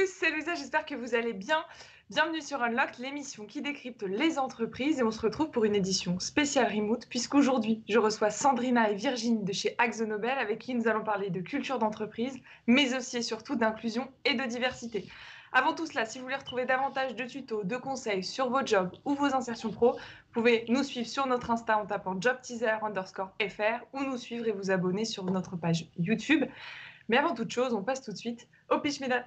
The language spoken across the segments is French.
c'est Louisa, j'espère que vous allez bien. Bienvenue sur Unlock, l'émission qui décrypte les entreprises et on se retrouve pour une édition spéciale remote puisqu'aujourd'hui je reçois Sandrina et Virginie de chez AkzoNobel avec qui nous allons parler de culture d'entreprise mais aussi et surtout d'inclusion et de diversité. Avant tout cela, si vous voulez retrouver davantage de tutos, de conseils sur vos jobs ou vos insertions pro, vous pouvez nous suivre sur notre Insta en tapant jobteaser_fr ou nous suivre et vous abonner sur notre page YouTube. Mais avant toute chose, on passe tout de suite au pitch médat.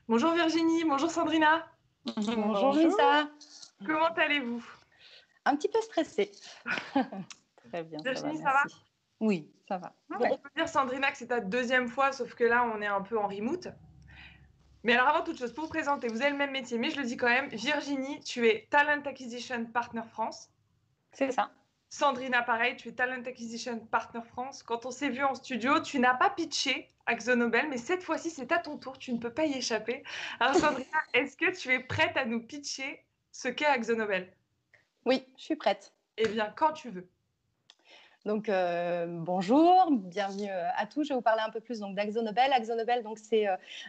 Bonjour Virginie, bonjour Sandrina. Bonjour Lisa. Comment allez-vous? Un petit peu stressée. Très bien, Virginie, ça va, merci. Oui, ça va. Bon, on peut dire Sandrina que c'est ta deuxième fois, sauf que là on est un peu en remote. Mais alors avant toute chose, pour vous présenter, vous avez le même métier, mais je le dis quand même, Virginie, tu es Talent Acquisition Partner France. C'est ça. Sandrina, pareil, tu es Talent Acquisition Partner France. Quand on s'est vu en studio, tu n'as pas pitché AkzoNobel, mais cette fois-ci, c'est à ton tour, tu ne peux pas y échapper. Alors Sandrina, est-ce que tu es prête à nous pitcher ce qu'est AkzoNobel? Oui, je suis prête. Eh bien, quand tu veux. Donc, bonjour, bienvenue à tous. Je vais vous parler un peu plus d'AkzoNobel. AkzoNobel, c'est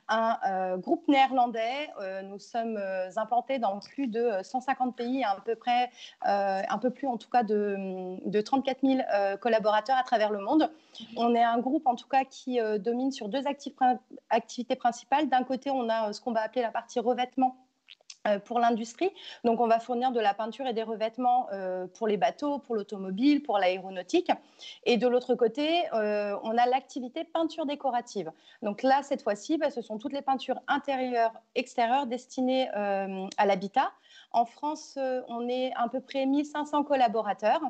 un groupe néerlandais. Nous sommes implantés dans plus de 150 pays, à peu près, un peu plus en tout cas de 34 000 collaborateurs à travers le monde. On est un groupe en tout cas qui domine sur deux activités principales. D'un côté, on a ce qu'on va appeler la partie revêtement pour l'industrie. Donc, on va fournir de la peinture et des revêtements pour les bateaux, pour l'automobile, pour l'aéronautique. Et de l'autre côté, on a l'activité peinture décorative. Donc là, cette fois-ci, ce sont toutes les peintures intérieures, extérieures destinées à l'habitat. En France, on est à peu près 1500 collaborateurs.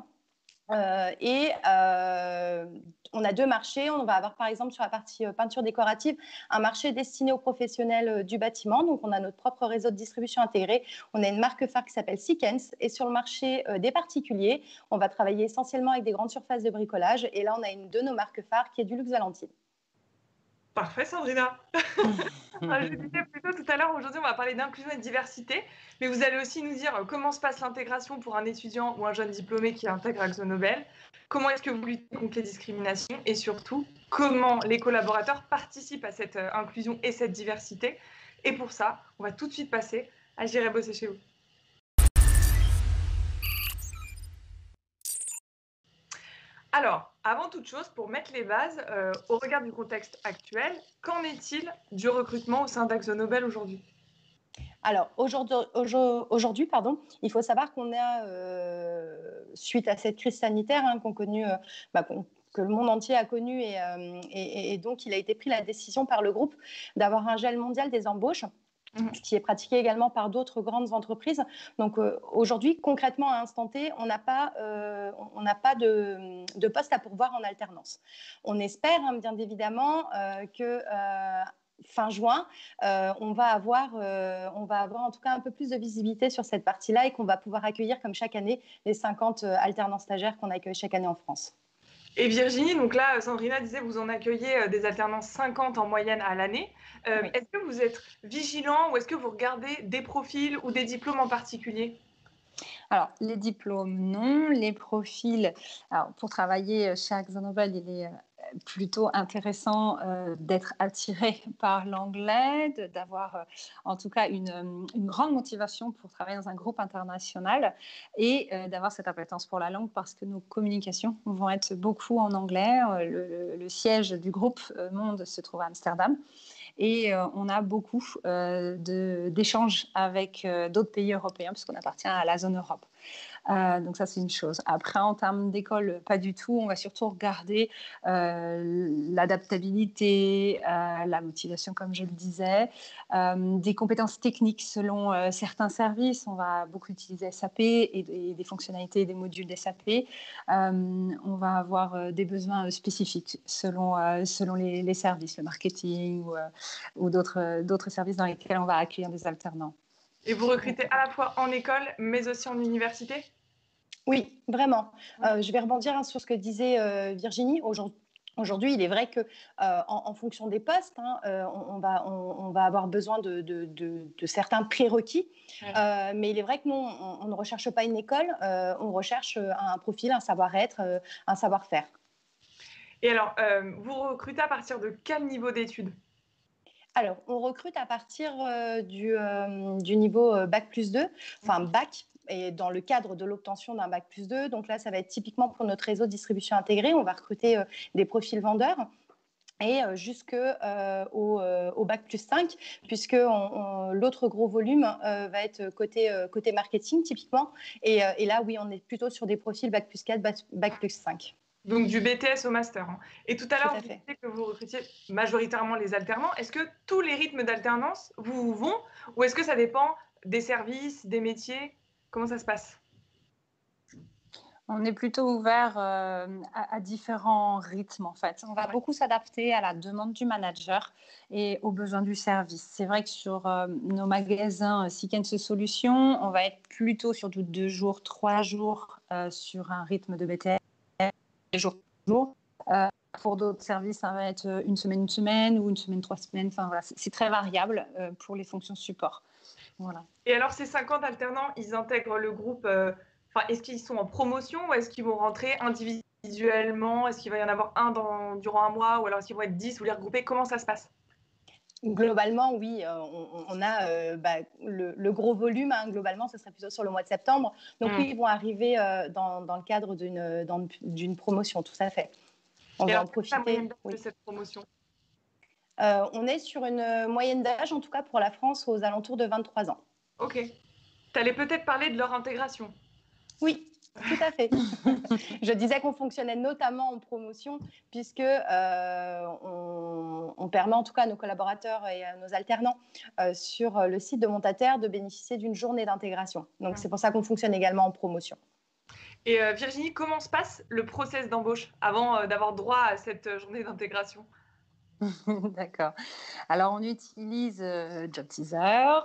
On a deux marchés. On va avoir par exemple sur la partie peinture décorative un marché destiné aux professionnels du bâtiment. Donc on a notre propre réseau de distribution intégré. On a une marque phare qui s'appelle Sequence. Et sur le marché des particuliers, on va travailler essentiellement avec des grandes surfaces de bricolage. Et là, on a une de nos marques phares qui est du Luxe Valentine. Parfait, Sandrina. Je disais plutôt tout à l'heure, aujourd'hui, on va parler d'inclusion et de diversité, mais vous allez aussi nous dire comment se passe l'intégration pour un étudiant ou un jeune diplômé qui intègre AkzoNobel, comment est-ce que vous luttez contre les discriminations et surtout, comment les collaborateurs participent à cette inclusion et cette diversité. Et pour ça, on va tout de suite passer à J'irai bosser chez vous. Alors, avant toute chose, pour mettre les bases, au regard du contexte actuel, qu'en est-il du recrutement au sein d'AkzoNobel aujourd'hui? Alors, aujourd'hui, il faut savoir qu'on a, suite à cette crise sanitaire que le monde entier a connue, et donc il a été pris la décision par le groupe d'avoir un gel mondial des embauches. Ce qui est pratiqué également par d'autres grandes entreprises. Donc aujourd'hui, concrètement, à instant T, on n'a pas de poste à pourvoir en alternance. On espère, bien évidemment, que fin juin, on va avoir en tout cas un peu plus de visibilité sur cette partie-là et qu'on va pouvoir accueillir, comme chaque année, les 50 alternants stagiaires qu'on accueille chaque année en France. Et Virginie, donc là, Sandrina disait, vous en accueillez des alternances 50 en moyenne à l'année. Oui. Est-ce que vous êtes vigilant ou est-ce que vous regardez des profils ou des diplômes en particulier? Alors, les diplômes, non. Les profils, alors, pour travailler chez AkzoNobel, il est plutôt intéressant d'être attiré par l'anglais, d'avoir en tout cas une grande motivation pour travailler dans un groupe international et d'avoir cette appétence pour la langue parce que nos communications vont être beaucoup en anglais. Le siège du groupe Monde se trouve à Amsterdam. Et on a beaucoup d'échanges avec d'autres pays européens puisqu'on appartient à la zone Europe. Donc ça, c'est une chose. Après, en termes d'école, pas du tout. On va surtout regarder l'adaptabilité, la motivation, comme je le disais, des compétences techniques selon certains services. On va beaucoup utiliser SAP et des fonctionnalités et des modules d'SAP. On va avoir des besoins spécifiques selon les services, le marketing ou d'autres services dans lesquels on va accueillir des alternants. Et vous recrutez à la fois en école, mais aussi en université? Oui, vraiment. Je vais rebondir sur ce que disait Virginie. Aujourd'hui, il est vrai que en fonction des postes, on va avoir besoin de certains prérequis. Ouais. Mais il est vrai que nous, on ne recherche pas une école, on recherche un profil, un savoir-être, un savoir-faire. Et alors, vous recrutez à partir de quel niveau d'études? Alors, on recrute à partir du niveau bac+2, enfin bac, et dans le cadre de l'obtention d'un bac+2. Donc là, ça va être typiquement pour notre réseau de distribution intégrée. On va recruter des profils vendeurs et jusqu'au bac+5, puisque l'autre gros volume va être côté marketing, typiquement. Et là, oui, on est plutôt sur des profils bac+4, bac+5. Donc du BTS au master, hein. Et tout à Tout l'heure, à vous fait. disiez que vous recrutiez majoritairement les alternants. Est-ce que tous les rythmes d'alternance vous vont ou est-ce que ça dépend des services, des métiers? Comment ça se passe? On est plutôt ouvert à différents rythmes en fait. On va beaucoup s'adapter à la demande du manager et aux besoins du service. C'est vrai que sur nos magasins Sequence Solutions, on va être plutôt sur du 2 jours, 3 jours sur un rythme de BTS, jour pour jour. Pour d'autres services, ça va être une semaine ou une semaine, 3 semaines. Enfin, voilà, c'est très variable pour les fonctions support. Voilà. Et alors, ces 50 alternants, ils intègrent le groupe. Est-ce qu'ils sont en promotion ou est-ce qu'ils vont rentrer individuellement? Est-ce qu'il va y en avoir un durant un mois ou alors est-ce qu'ils vont être 10 ou les regrouper? Comment ça se passe? Globalement, oui, on a le gros volume. Hein, globalement, ce serait plutôt sur le mois de septembre. Donc oui, ils vont arriver dans le cadre d'une promotion, tout à fait. On Et va alors, en quelle est la moyenne profiter. d'âge Oui. de cette promotion? On est sur une moyenne d'âge, en tout cas pour la France, aux alentours de 23 ans. Ok. Tu allais peut-être parler de leur intégration. Oui, tout à fait. Je disais qu'on fonctionnait notamment en promotion puisque on permet en tout cas à nos collaborateurs et à nos alternants sur le site de Montataire de bénéficier d'une journée d'intégration. Donc c'est pour ça qu'on fonctionne également en promotion. Et Virginie, comment se passe le process d'embauche avant d'avoir droit à cette journée d'intégration? D'accord. Alors, on utilise Job Teaser,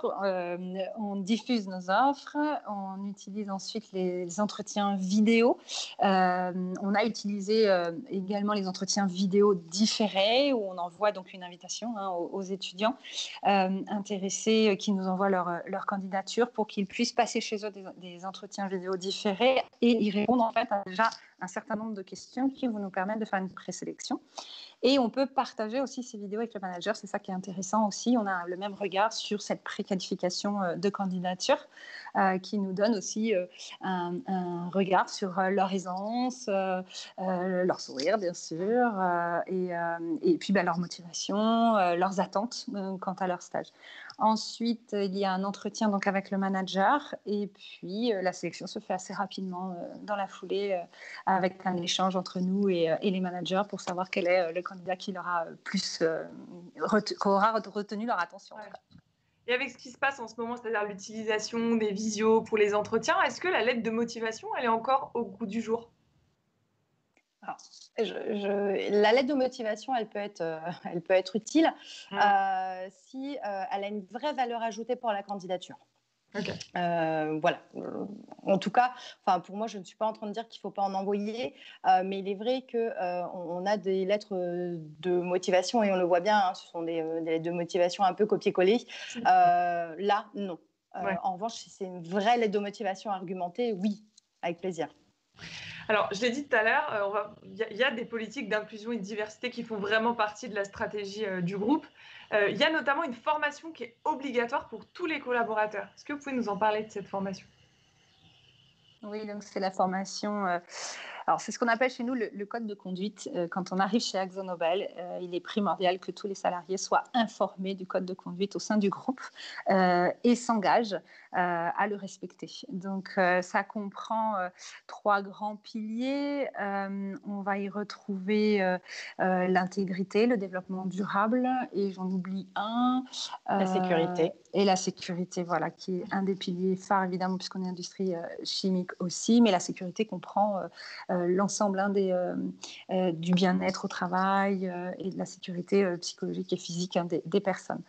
on diffuse nos offres, on utilise ensuite les entretiens vidéo. On a utilisé également les entretiens vidéo différés où on envoie donc une invitation aux étudiants intéressés qui nous envoient leur candidature pour qu'ils puissent passer chez eux des entretiens vidéo différés et y répondre en fait à déjà un certain nombre de questions qui vont nous permettre de faire une présélection. Et on peut partager aussi ces vidéos avec le manager. C'est ça qui est intéressant aussi. On a le même regard sur cette préqualification de candidature qui nous donne aussi un regard sur leur aisance, leur sourire, bien sûr, et puis leur motivation, leurs attentes quant à leur stage. Ensuite, il y a un entretien donc, avec le manager et puis la sélection se fait assez rapidement dans la foulée avec un échange entre nous et les managers pour savoir quel est le candidat qui aura retenu leur attention. Ouais. Et avec ce qui se passe en ce moment, c'est-à-dire l'utilisation des visios pour les entretiens, est-ce que la lettre de motivation, elle est encore au goût du jour? Alors, la lettre de motivation, elle peut être utile si elle a une vraie valeur ajoutée pour la candidature. Okay. Voilà. En tout cas, pour moi, je ne suis pas en train de dire qu'il ne faut pas en envoyer, mais il est vrai qu'on a des lettres de motivation et on le voit bien, hein, ce sont des lettres de motivation un peu copier-coller. Là, non. Ouais. En revanche, si c'est une vraie lettre de motivation argumentée, oui, avec plaisir. Alors, je l'ai dit tout à l'heure, il y a des politiques d'inclusion et de diversité qui font vraiment partie de la stratégie du groupe. Il y a notamment une formation qui est obligatoire pour tous les collaborateurs. Est-ce que vous pouvez nous en parler de cette formation? Oui, donc c'est la formation. Alors, c'est ce qu'on appelle chez nous le code de conduite. Quand on arrive chez AkzoNobel, il est primordial que tous les salariés soient informés du code de conduite au sein du groupe et s'engagent à le respecter. Donc, ça comprend 3 grands piliers. On va y retrouver l'intégrité, le développement durable et j'en oublie un. La sécurité. Et la sécurité, voilà, qui est un des piliers phares, évidemment, puisqu'on est industrie chimique aussi, mais la sécurité comprend l'ensemble du bien-être au travail et de la sécurité psychologique et physique des personnes.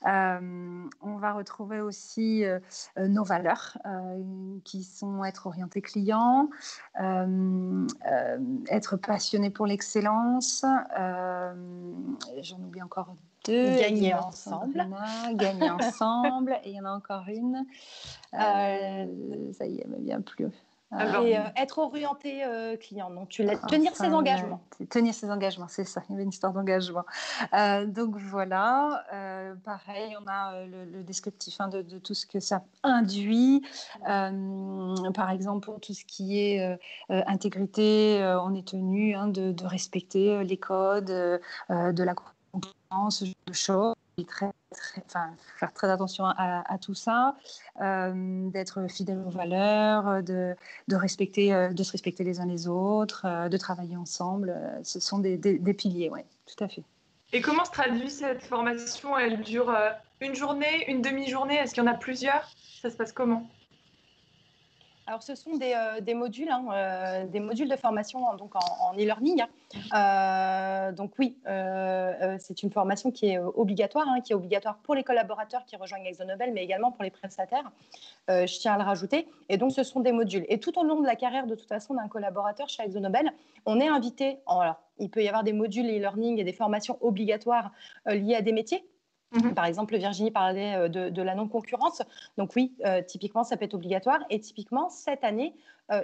On va retrouver aussi nos valeurs qui sont être orienté client, être passionné pour l'excellence, j'en oublie encore 2. Gagner ensemble. Gagner ensemble. Et il y en a encore une. Ça y est, elle ne me vient plus. Et être orienté client, donc tenir ses engagements. Tenir ses engagements, c'est ça, il y avait une histoire d'engagement. Donc voilà, pareil, on a le descriptif de tout ce que ça induit. Par exemple, pour tout ce qui est intégrité, on est tenu de respecter les codes de la concurrence, ce genre de choses. Faire très attention à tout ça, d'être fidèle aux valeurs, de se respecter les uns les autres, de travailler ensemble. Ce sont des piliers, oui, tout à fait. Et comment se traduit cette formation? Elle dure une journée, une demi-journée? Est-ce qu'il y en a plusieurs? Ça se passe comment? Alors, ce sont des modules, des modules de formation donc en e-learning. Donc oui, c'est une formation qui est obligatoire pour les collaborateurs qui rejoignent AkzoNobel, mais également pour les prestataires. Je tiens à le rajouter. Et donc, ce sont des modules. Et tout au long de la carrière, de toute façon, d'un collaborateur chez AkzoNobel, on est invité. Alors, il peut y avoir des modules e-learning et des formations obligatoires liées à des métiers. Par exemple, Virginie parlait de la non-concurrence. Donc oui, typiquement, ça peut être obligatoire. Et typiquement, cette année,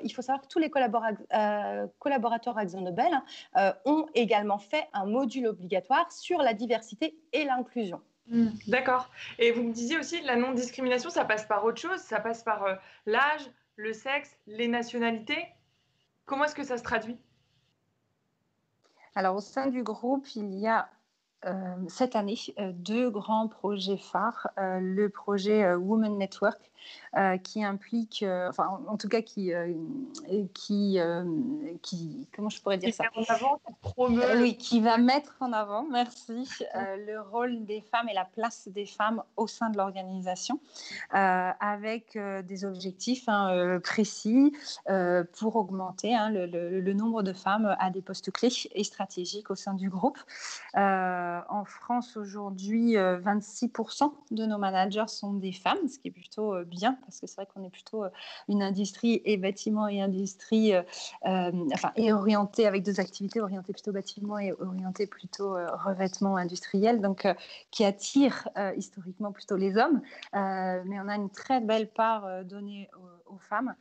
il faut savoir que tous les collaborateurs AkzoNobel ont également fait un module obligatoire sur la diversité et l'inclusion. D'accord. Et vous me disiez aussi, la non-discrimination, ça passe par autre chose? Ça passe par l'âge, le sexe, les nationalités? Comment est-ce que ça se traduit? Alors, au sein du groupe, il y a cette année, deux grands projets phares. Le projet Women Network, qui implique, en tout cas, qui comment je pourrais dire ça? Qui met en avant, qui promeut. Oui, qui va mettre en avant, merci, le rôle des femmes et la place des femmes au sein de l'organisation, avec des objectifs précis pour augmenter le nombre de femmes à des postes clés et stratégiques au sein du groupe. En France, aujourd'hui, 26% de nos managers sont des femmes, ce qui est plutôt bien, parce que c'est vrai qu'on est plutôt une industrie et bâtiment et industrie, et orientée avec deux activités, orientées plutôt bâtiment et orientées plutôt revêtement industriel, donc qui attire historiquement plutôt les hommes. Mais on a une très belle part donnée aux femmes.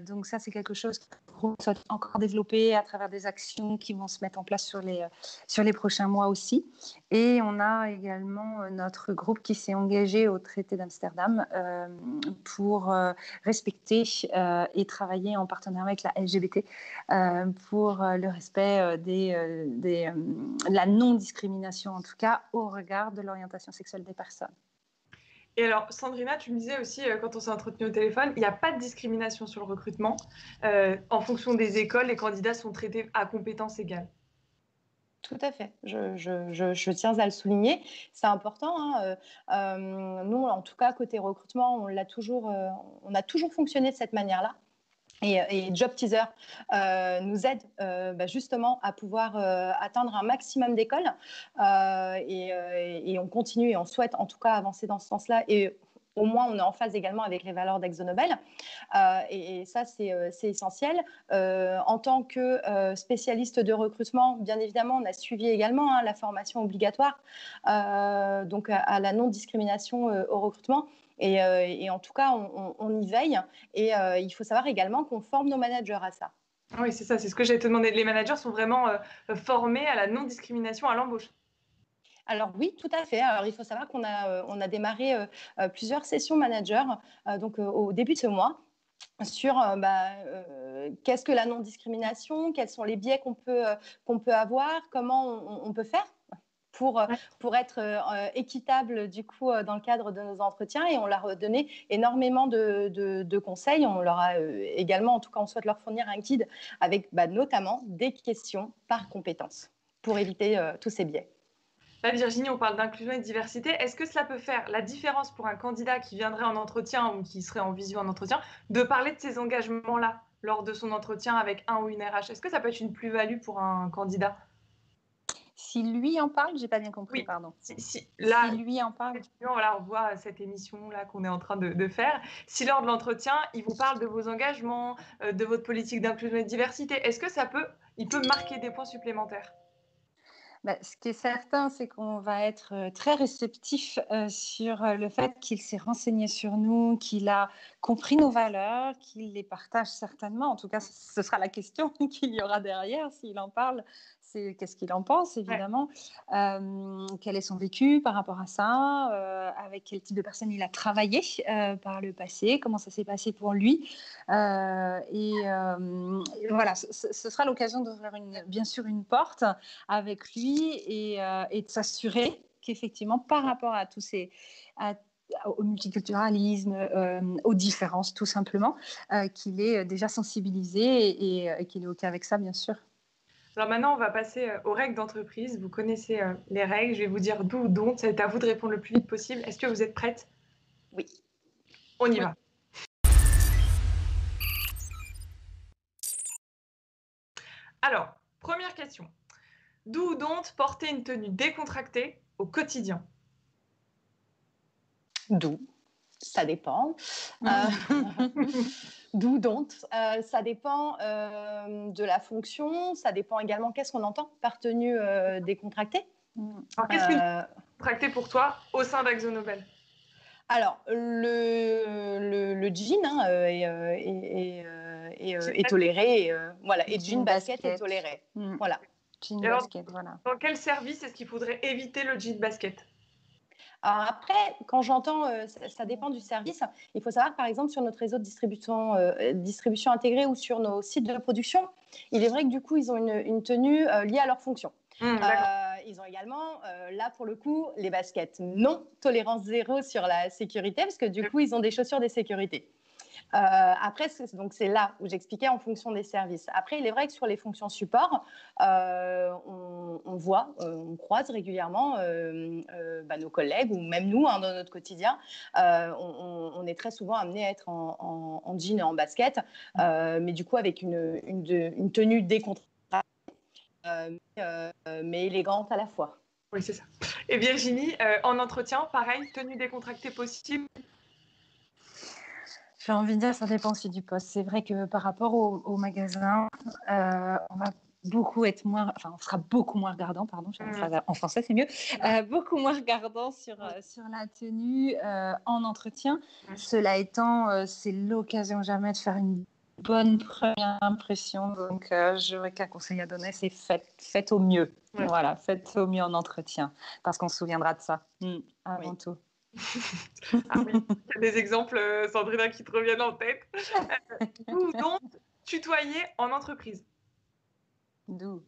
Donc ça, c'est quelque chose que le groupe souhaite encore développer à travers des actions qui vont se mettre en place sur les prochains mois aussi. Et on a également notre groupe qui s'est engagé au traité d'Amsterdam pour respecter et travailler en partenariat avec la LGBT pour le respect de la non-discrimination, en tout cas au regard de l'orientation sexuelle des personnes. Et alors, Sandrina, tu me disais aussi, quand on s'est entretenu au téléphone, il n'y a pas de discrimination sur le recrutement. En fonction des écoles, les candidats sont traités à compétences égales. Tout à fait, je tiens à le souligner. C'est important. Nous, en tout cas, côté recrutement, on a toujours fonctionné de cette manière-là. Et Job Teaser nous aide justement à pouvoir atteindre un maximum d'écoles. Et on continue et on souhaite en tout cas avancer dans ce sens-là. Et au moins, on est en phase également avec les valeurs d'AkzoNobel. Et ça, c'est essentiel. En tant que spécialiste de recrutement, bien évidemment, on a suivi également la formation obligatoire donc à la non-discrimination au recrutement. Et en tout cas, on y veille. Et il faut savoir également qu'on forme nos managers à ça. Oui, c'est ça, c'est ce que j'allais te demander. Les managers sont vraiment formés à la non-discrimination à l'embauche. Alors oui, tout à fait. Alors il faut savoir qu'on a démarré plusieurs sessions managers donc au début de ce mois sur qu'est-ce que la non-discrimination, quels sont les biais qu'on peut avoir, comment on peut faire pour être équitable du coup dans le cadre de nos entretiens, et on leur a donné énormément de conseils. On leur a également, en tout cas on souhaite leur fournir un guide avec notamment des questions par compétence pour éviter tous ces biais. Là, Virginie, on parle d'inclusion et de diversité. Est-ce que cela peut faire la différence pour un candidat qui viendrait en entretien ou qui serait en visio en entretien de parler de ces engagements-là lors de son entretien avec un ou une RH? Est-ce que ça peut être une plus-value pour un candidat? Si lui en parle, j'ai pas bien compris, oui. pardon. Si lui en parle. Voilà, on voit cette émission-là qu'on est en train de faire. Si lors de l'entretien, il vous parle de vos engagements, de votre politique d'inclusion et de diversité, est-ce que il peut marquer des points supplémentaires? Ce qui est certain, c'est qu'on va être très réceptif sur le fait qu'il s'est renseigné sur nous, qu'il a compris nos valeurs, qu'il les partage certainement. En tout cas, ce sera la question qu'il y aura derrière s'il en parle. C'est qu'est-ce qu'il en pense, évidemment. Quel est son vécu par rapport à ça, avec quel type de personne il a travaillé par le passé, comment ça s'est passé pour lui. Et voilà, ce sera l'occasion d'ouvrir bien sûr une porte avec lui et de s'assurer qu'effectivement, par rapport à tous ces... au multiculturalisme, aux différences tout simplement, qu'il est déjà sensibilisé et qu'il est OK avec ça, bien sûr. Alors maintenant, on va passer aux règles d'entreprise. Vous connaissez les règles. Je vais vous dire d'où ou dont. C'est à vous de répondre le plus vite possible. Est-ce que vous êtes prête? Oui. On y va. Alors, première question. D'où ou dont porter une tenue décontractée au quotidien? D'où? Ça dépend. D'où donc? Ça dépend de la fonction. Ça dépend également qu'est-ce qu'on entend par tenue décontractée. Alors, qu'est-ce qu'une décontractée pour toi au sein d'AkzoNobel? Alors, le jean est toléré. Voilà, et jean basket est toléré. Voilà. Jean basket, voilà. Dans quel service est-ce qu'il faudrait éviter le jean basket? Alors après, quand j'entends, ça dépend du service. Il faut savoir que, par exemple, sur notre réseau de distribution intégrée ou sur nos sites de production, il est vrai que du coup, ils ont une tenue liée à leur fonction. Ils ont également, là pour le coup, les baskets non, tolérance zéro sur la sécurité, parce que du coup, ils ont des chaussures de sécurité. Après, c'est là où j'expliquais en fonction des services. Après, il est vrai que sur les fonctions support, on voit, on croise régulièrement nos collègues ou même nous dans notre quotidien. On est très souvent amené à être en jean et en basket, mais du coup avec une tenue décontractée, mais élégante à la fois. Oui, c'est ça. Et Virginie, en entretien, pareil, tenue décontractée possible? J'ai envie de dire, ça dépend aussi du poste. C'est vrai que par rapport au magasin, on va beaucoup être moins, enfin, on sera beaucoup moins regardant, pardon, en français c'est mieux, beaucoup moins regardant sur la tenue en entretien. Cela étant, c'est l'occasion jamais de faire une bonne première impression. Donc, j'aurais qu'un conseil à donner, c'est faites au mieux. Voilà, faites au mieux en entretien, parce qu'on se souviendra de ça avant tout. Ah oui, il y a des exemples, Sandrina, qui te reviennent en tête. D'où donc tutoyer en entreprise? D'où?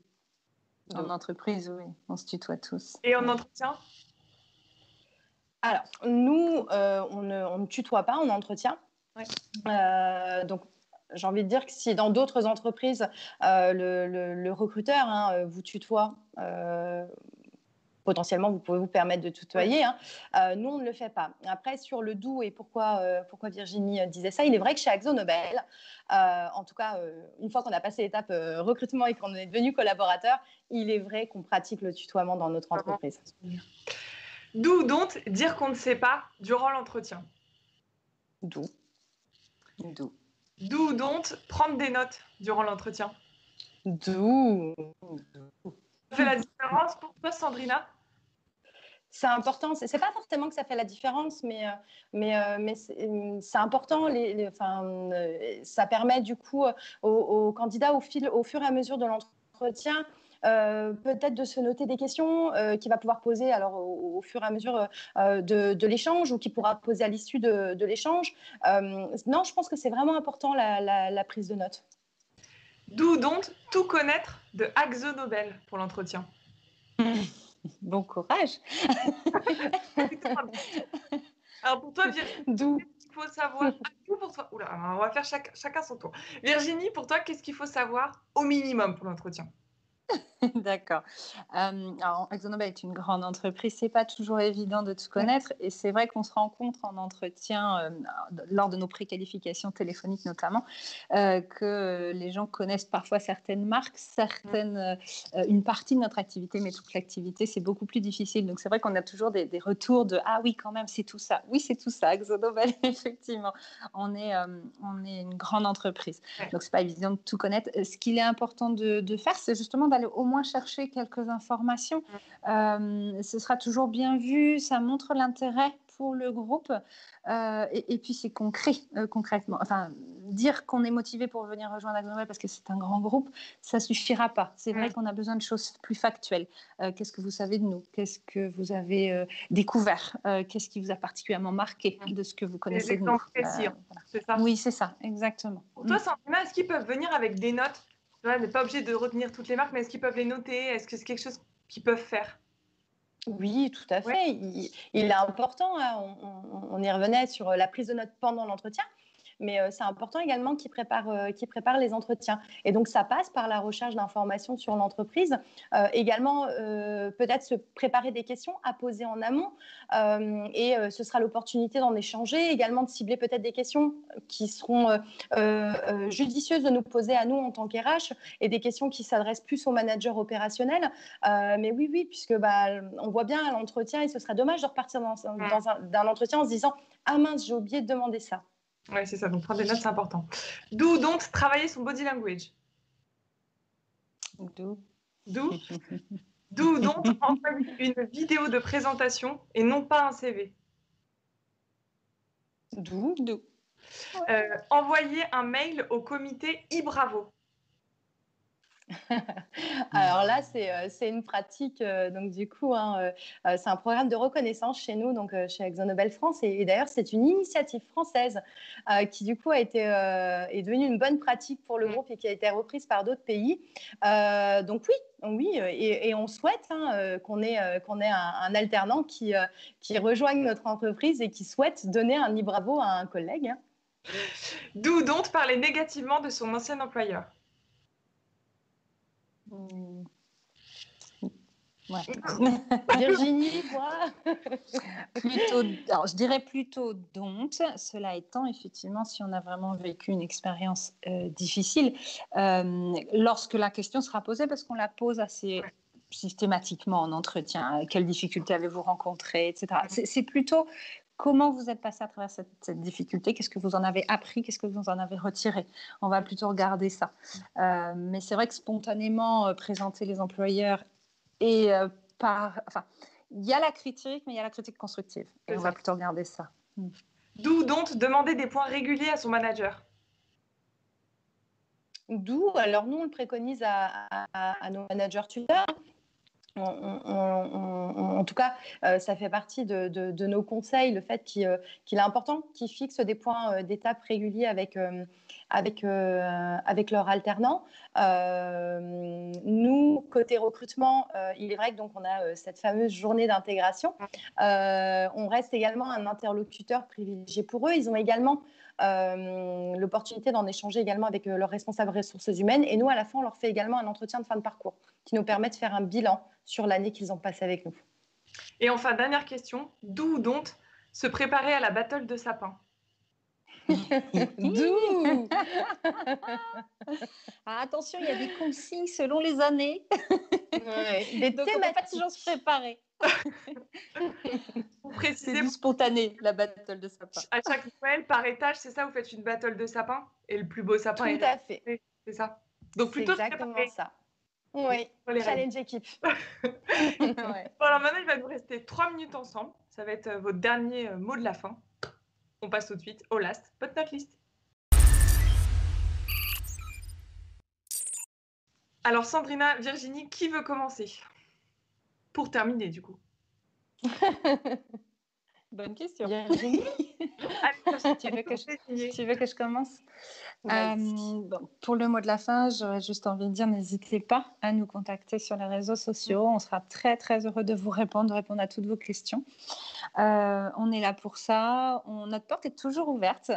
En entreprise, oui, on se tutoie tous. Et en entretien? Alors, nous, on ne tutoie pas en entretien. Donc, j'ai envie de dire que si dans d'autres entreprises, le recruteur vous tutoie, potentiellement, vous pouvez vous permettre de tutoyer. Nous, on ne le fait pas. Après, sur le d'où et pourquoi Virginie disait ça, il est vrai que chez AkzoNobel, en tout cas, une fois qu'on a passé l'étape recrutement et qu'on est devenu collaborateur, il est vrai qu'on pratique le tutoiement dans notre entreprise. D'où donc dire qu'on ne sait pas durant l'entretien? D'où donc prendre des notes durant l'entretien? D'où Ça fait la différence pour toi, Sandrina? C'est important. C'est pas forcément que ça fait la différence, mais c'est important. Ça permet du coup aux candidats au fur et à mesure de l'entretien, peut-être de se noter des questions qu'il va pouvoir poser alors au fur et à mesure de l'échange ou qu'il pourra poser à l'issue de l'échange. Non, je pense que c'est vraiment important la prise de notes. D'où donc tout connaître de AkzoNobel pour l'entretien? Bon courage. Alors pour toi, Virginie, d'où il faut savoir pour toi. Oula, on va faire chacun son tour. Virginie, pour toi, qu'est-ce qu'il faut savoir au minimum pour l'entretien? D'accord. Alors, AkzoNobel est une grande entreprise, c'est pas toujours évident de tout connaître, et c'est vrai qu'on se rencontre en entretien lors de nos préqualifications téléphoniques notamment, que les gens connaissent parfois certaines marques, une partie de notre activité, mais toute l'activité c'est beaucoup plus difficile. Donc c'est vrai qu'on a toujours des retours de ah oui quand même c'est tout ça. Oui c'est tout ça. AkzoNobel effectivement, on est une grande entreprise, donc c'est pas évident de tout connaître. Ce qu'il est important de faire, c'est justement d'aller au moins chercher quelques informations. Ce sera toujours bien vu, ça montre l'intérêt pour le groupe et puis c'est concret, concrètement. Enfin, dire qu'on est motivé pour venir rejoindre AxoNobel parce que c'est un grand groupe, ça suffira pas. C'est vrai qu'on a besoin de choses plus factuelles. Qu'est-ce que vous savez de nous? Qu'est-ce que vous avez découvert? Qu'est-ce qui vous a particulièrement marqué de ce que vous connaissez de nous? Voilà. C'est ça. Oui, c'est ça, exactement. Pour toi, Sandrina, est-ce qu'ils peuvent venir avec des notes? On n'est pas obligé de retenir toutes les marques, mais est-ce qu'ils peuvent les noter? Est-ce que c'est quelque chose qu'ils peuvent faire? Oui, tout à fait. Ouais. Il est important, hein, on y revenait sur la prise de notes pendant l'entretien, mais c'est important également qu'ils préparent les entretiens. Et donc, ça passe par la recherche d'informations sur l'entreprise. Également, peut-être se préparer des questions à poser en amont. Et ce sera l'opportunité d'en échanger. Également, de cibler peut-être des questions qui seront judicieuses de nous poser à nous en tant qu'RH et des questions qui s'adressent plus aux managers opérationnels. Mais oui, puisque on voit bien à l'entretien, et ce serait dommage de repartir d'un entretien en se disant « Ah mince, j'ai oublié de demander ça ». Oui, c'est ça. Donc, prendre des notes, c'est important. D'où donc travailler son body language. D'où donc envoyer une vidéo de présentation et non pas un CV. D'où envoyer un mail au comité e-bravo. Alors là, c'est une pratique, donc du coup, c'est un programme de reconnaissance chez nous, donc chez AxoNobel France, et d'ailleurs, c'est une initiative française qui du coup est devenue une bonne pratique pour le groupe et qui a été reprise par d'autres pays. Donc oui, et on souhaite qu'on ait un alternant qui rejoigne notre entreprise et qui souhaite donner un e-bravo à un collègue. D'où donc parler négativement de son ancien employeur. Ouais. Virginie, toi alors, je dirais plutôt don't. Cela étant, effectivement, si on a vraiment vécu une expérience difficile, lorsque la question sera posée, parce qu'on la pose assez systématiquement en entretien, quelles difficultés avez-vous rencontrées, etc. C'est plutôt comment vous êtes passé à travers cette difficulté, qu'est-ce que vous en avez appris, qu'est-ce que vous en avez retiré. On va plutôt regarder ça. Mais c'est vrai que spontanément, présenter les employeurs et il y a la critique, mais il y a la critique constructive. Et on va plutôt regarder ça. D'où donc demander des points réguliers à son manager. D'où, alors nous, on le préconise à nos managers tuteurs. En tout cas, ça fait partie de nos conseils, le fait qu'il est important qu'ils fixent des points d'étape réguliers avec leur alternant. Nous, côté recrutement, il est vrai que donc on a cette fameuse journée d'intégration. On reste également un interlocuteur privilégié pour eux. Ils ont également l'opportunité d'en échanger également avec leurs responsables ressources humaines. Et nous, à la fin, on leur fait également un entretien de fin de parcours qui nous permet de faire un bilan sur l'année qu'ils ont passée avec nous. Et enfin, dernière question, d'où donc se préparer à la battle de sapin? D'où attention, il y a des consignes selon les années. Des donc, on ne peut pas toujours se préparer. C'est du spontané, la battle de sapin. À chaque Noël, par étage, c'est ça, vous faites une battle de sapin? Et le plus beau sapin est... Tout à fait. C'est ça. Donc, plutôt exactement ça. Oui, challenge équipe. Bon, alors maintenant, il va nous rester 3 minutes ensemble. Ça va être votre dernier mot de la fin. On passe tout de suite au last but not least. Alors, Sandrina, Virginie, qui veut commencer? Pour terminer, du coup. Bonne question. Virginie. Tu veux que je commence? Bon, pour le mot de la fin, j'aurais juste envie de dire, n'hésitez pas à nous contacter sur les réseaux sociaux. On sera très, très heureux de vous répondre à toutes vos questions. On est là pour ça. Notre porte est toujours ouverte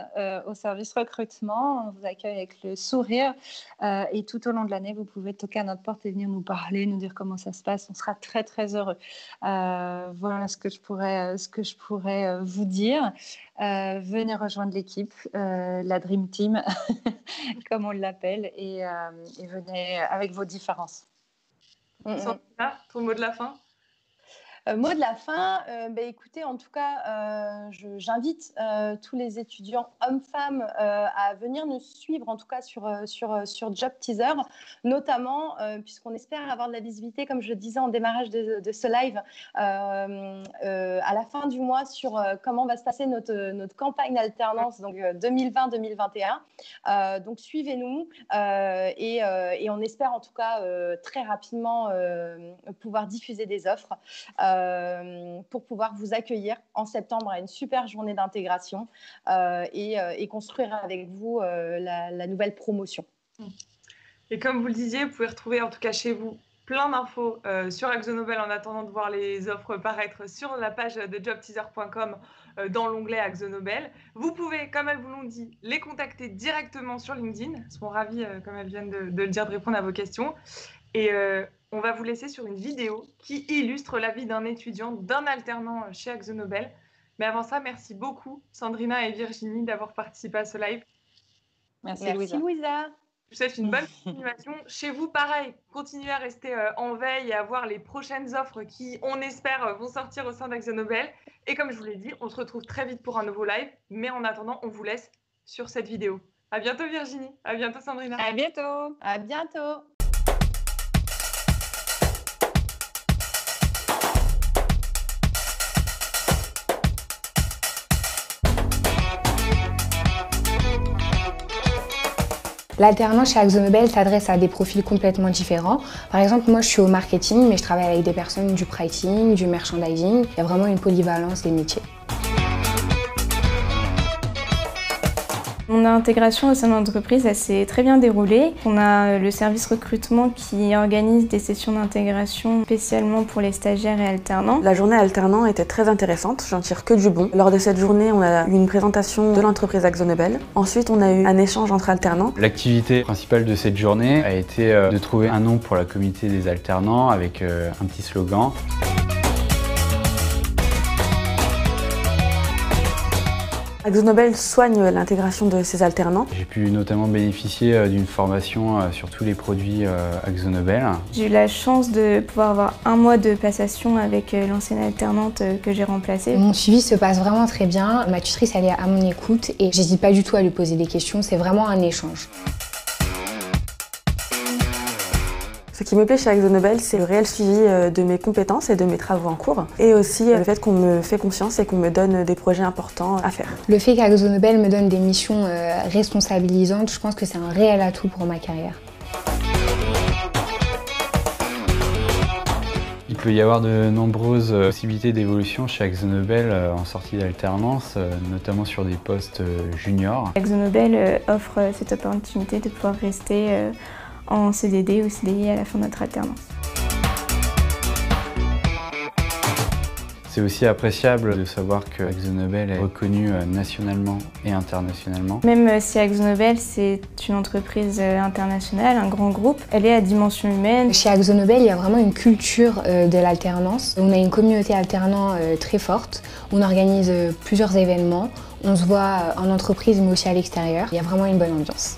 au service recrutement. On vous accueille avec le sourire. Et tout au long de l'année, vous pouvez toquer à notre porte et venir nous parler, nous dire comment ça se passe. On sera très, très heureux. Voilà ce que je pourrais vous dire. Venez rejoindre l'équipe, la Dream Team, comme on l'appelle, et venez avec vos différences. Sandrina, ton mot de la fin? Mot de la fin, écoutez, en tout cas, j'invite tous les étudiants hommes-femmes à venir nous suivre, en tout cas sur Job Teaser, notamment puisqu'on espère avoir de la visibilité, comme je le disais en démarrage de ce live, à la fin du mois sur comment va se passer notre campagne d'alternance, donc 2020-2021. Donc suivez-nous et on espère en tout cas très rapidement pouvoir diffuser des offres pour pouvoir vous accueillir en septembre à une super journée d'intégration et construire avec vous la nouvelle promotion. Et comme vous le disiez, vous pouvez retrouver en tout cas chez vous plein d'infos sur AxoNobel en attendant de voir les offres paraître sur la page de jobteaser.com dans l'onglet AxoNobel. Vous pouvez, comme elles vous l'ont dit, les contacter directement sur LinkedIn. Elles seront ravies, comme elles viennent de le dire, de répondre à vos questions. Et on va vous laisser sur une vidéo qui illustre la vie d'un étudiant, d'un alternant chez AxoNobel. Mais avant ça, merci beaucoup Sandrina et Virginie d'avoir participé à ce live. Merci Louisa. Je vous souhaite une bonne continuation. Chez vous, pareil, continuez à rester en veille et à voir les prochaines offres qui, on espère, vont sortir au sein d'AxoNobel. Et comme je vous l'ai dit, on se retrouve très vite pour un nouveau live. Mais en attendant, on vous laisse sur cette vidéo. À bientôt Virginie, à bientôt Sandrina. À bientôt. À bientôt. L'alternance chez AxoNobel s'adresse à des profils complètement différents. Par exemple, moi je suis au marketing, mais je travaille avec des personnes du pricing, du merchandising. Il y a vraiment une polyvalence des métiers. Mon intégration au sein de l'entreprise, elle s'est très bien déroulée. On a le service recrutement qui organise des sessions d'intégration spécialement pour les stagiaires et alternants. La journée alternant était très intéressante, j'en tire que du bon. Lors de cette journée, on a eu une présentation de l'entreprise AxoNobel. Ensuite, on a eu un échange entre alternants. L'activité principale de cette journée a été de trouver un nom pour la communauté des alternants avec un petit slogan. AxoNobel soigne l'intégration de ses alternants. J'ai pu notamment bénéficier d'une formation sur tous les produits AxoNobel. J'ai eu la chance de pouvoir avoir un mois de passation avec l'ancienne alternante que j'ai remplacée. Mon suivi se passe vraiment très bien. Ma tutrice, elle est à mon écoute et j'hésite pas du tout à lui poser des questions. C'est vraiment un échange. Ce qui me plaît chez AxoNobel, c'est le réel suivi de mes compétences et de mes travaux en cours, et aussi le fait qu'on me fait confiance et qu'on me donne des projets importants à faire. Le fait qu'AxoNobel me donne des missions responsabilisantes, je pense que c'est un réel atout pour ma carrière. Il peut y avoir de nombreuses possibilités d'évolution chez AxoNobel en sortie d'alternance, notamment sur des postes juniors. AxoNobel offre cette opportunité de pouvoir rester en CDD ou CDI à la fin de notre alternance. C'est aussi appréciable de savoir que AxoNobel est reconnu nationalement et internationalement. Même si AxoNobel c'est une entreprise internationale, un grand groupe, elle est à dimension humaine. Chez AxoNobel, il y a vraiment une culture de l'alternance. On a une communauté alternant très forte. On organise plusieurs événements. On se voit en entreprise mais aussi à l'extérieur. Il y a vraiment une bonne ambiance.